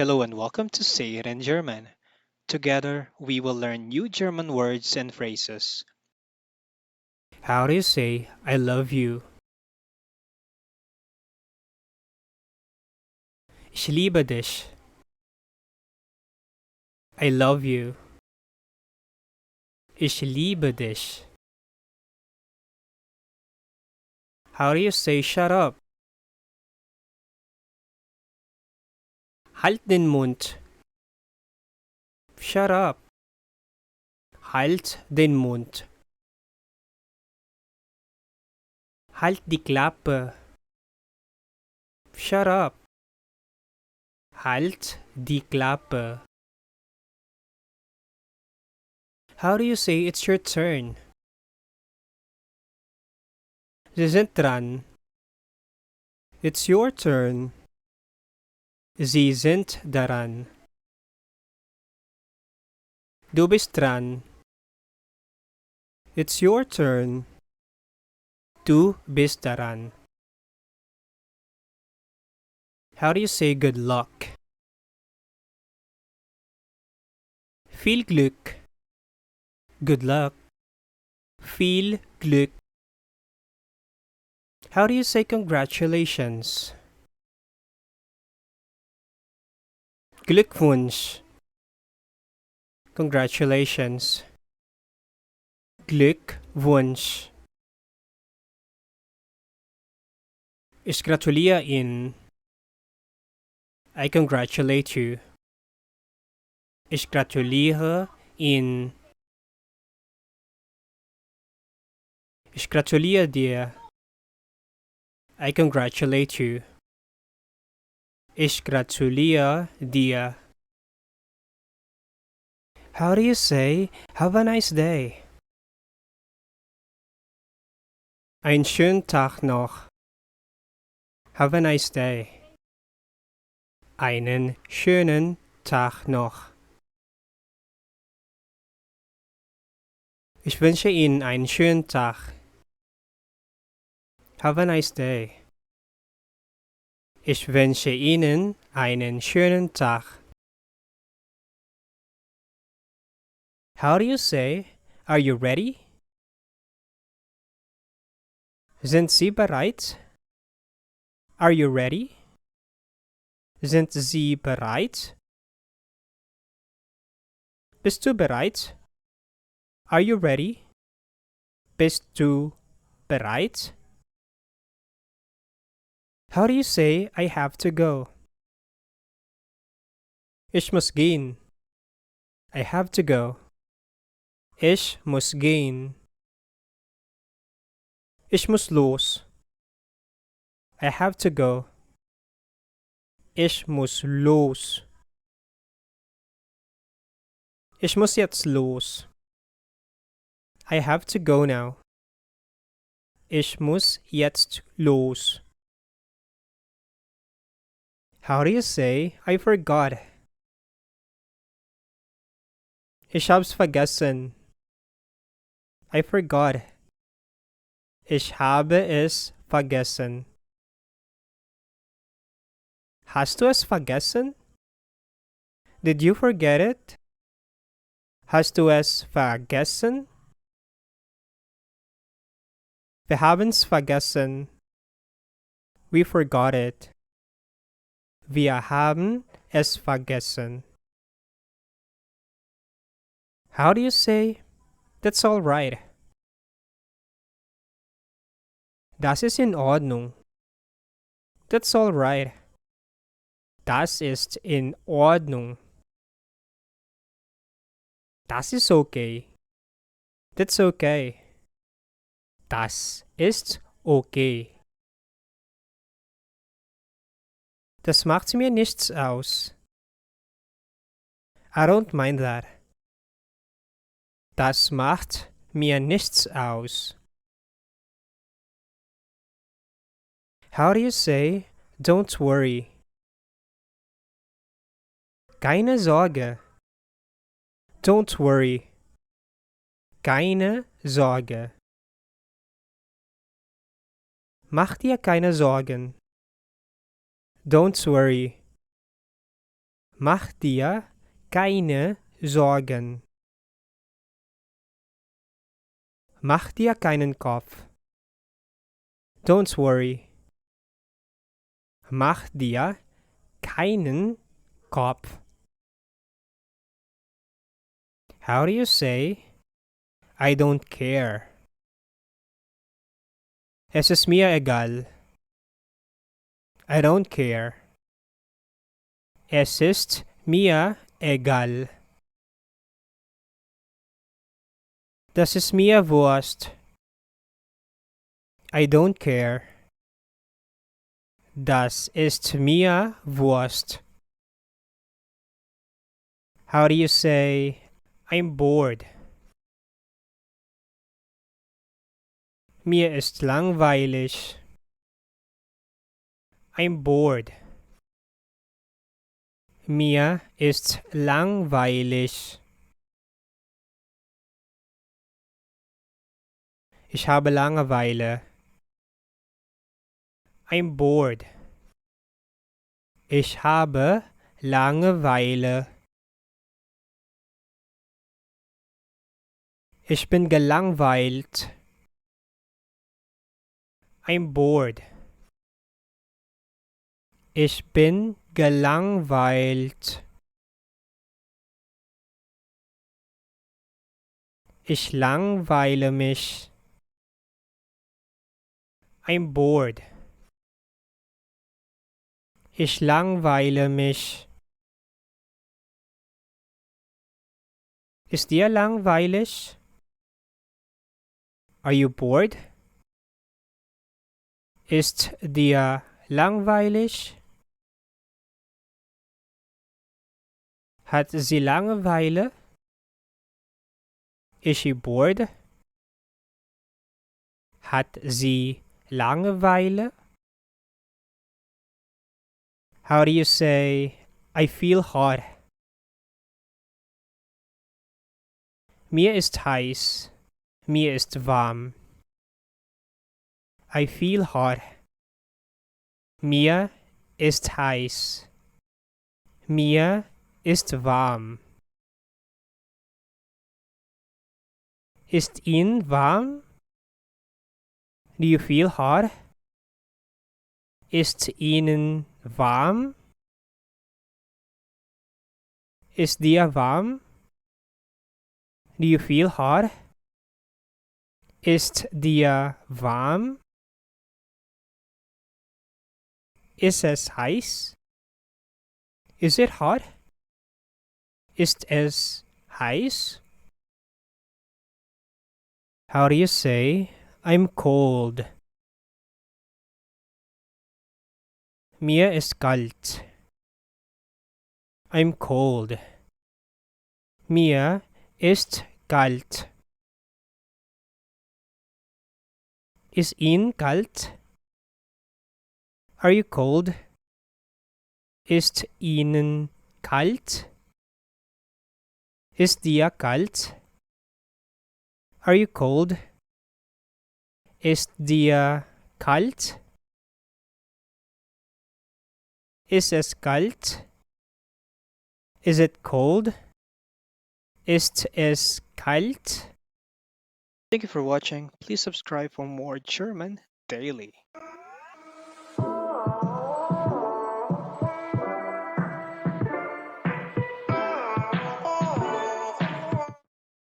Hello and welcome to Say It in German. Together, we will learn new German words and phrases. How do you say I love you? Ich liebe dich. I love you. Ich liebe dich. How do you say shut up? Halt den Mund. Shut up. Halt den Mund. Halt die Klappe. Shut up. Halt die Klappe. How do you say it's your turn? Sie sind dran. It's your turn. Sie sind daran. Du bist dran. It's your turn. Du bist daran. How do you say good luck? Viel Glück. Good luck. Viel Glück. How do you say congratulations? Glückwunsch. Congratulations. Glückwunsch. Ich gratuliere Ihnen. I congratulate you. Ich gratuliere Ihnen. Ich gratuliere dir. I congratulate you. Ich gratuliere dir. How do you say have a nice day? Einen schönen Tag noch. Have a nice day. Einen schönen Tag noch. Ich wünsche Ihnen einen schönen Tag. Have a nice day. Ich wünsche Ihnen einen schönen Tag. How do you say, are you ready? Sind Sie bereit? Are you ready? Sind Sie bereit? Bist du bereit? Are you ready? Bist du bereit? How do you say, I have to go? Ich muss gehen. I have to go. Ich muss gehen. Ich muss los. I have to go. Ich muss los. Ich muss jetzt los. I have to go now. Ich muss jetzt los. How do you say, I forgot? Ich hab's vergessen. I forgot. Ich habe es vergessen. Hast du es vergessen? Did you forget it? Hast du es vergessen? Wir haben's vergessen. We forgot it. Wir haben es vergessen. How do you say, that's all right? Das ist in Ordnung. That's all right. Das ist in Ordnung. Das ist okay. That's okay. Das ist okay. Das macht mir nichts aus. I don't mind that. Das macht mir nichts aus. How do you say, don't worry? Keine Sorge. Don't worry. Keine Sorge. Mach dir keine Sorgen. Don't worry. Mach dir keine Sorgen. Mach dir keinen Kopf. Don't worry. Mach dir keinen Kopf. How do you say I don't care? Es ist mir egal. I don't care. Es ist mir egal. Das ist mir Wurst. I don't care. Das ist mir Wurst. How do you say I'm bored? Mir ist langweilig. I'm bored. Mir ist langweilig. Ich habe Langeweile. I'm bored. Ich habe Langeweile. Ich bin gelangweilt. I'm bored. Ich bin gelangweilt. Ich langweile mich. I'm bored. Ich langweile mich. Ist dir langweilig? Are you bored? Ist dir langweilig? Hat sie Langeweile? Is she bored? Hat sie Langeweile? How do you say I feel hot? Mir ist heiß. Mir ist warm. I feel hot. Mir ist heiß. Mir ist warm. Ist Ihnen warm? Do you feel hot? Ist Ihnen warm? Ist dir warm? Do you feel hot? Ist dir warm? Ist es heiß? Is it hot? Ist es heiß? How do you say I'm cold? Mir ist kalt. I'm cold. Mir ist kalt. Ist Ihnen kalt? Are you cold? Ist Ihnen kalt? Ist dir kalt? Are you cold? Ist dir kalt? Ist es kalt? Is it cold? Ist es kalt? Thank you for watching. Please subscribe for more German daily.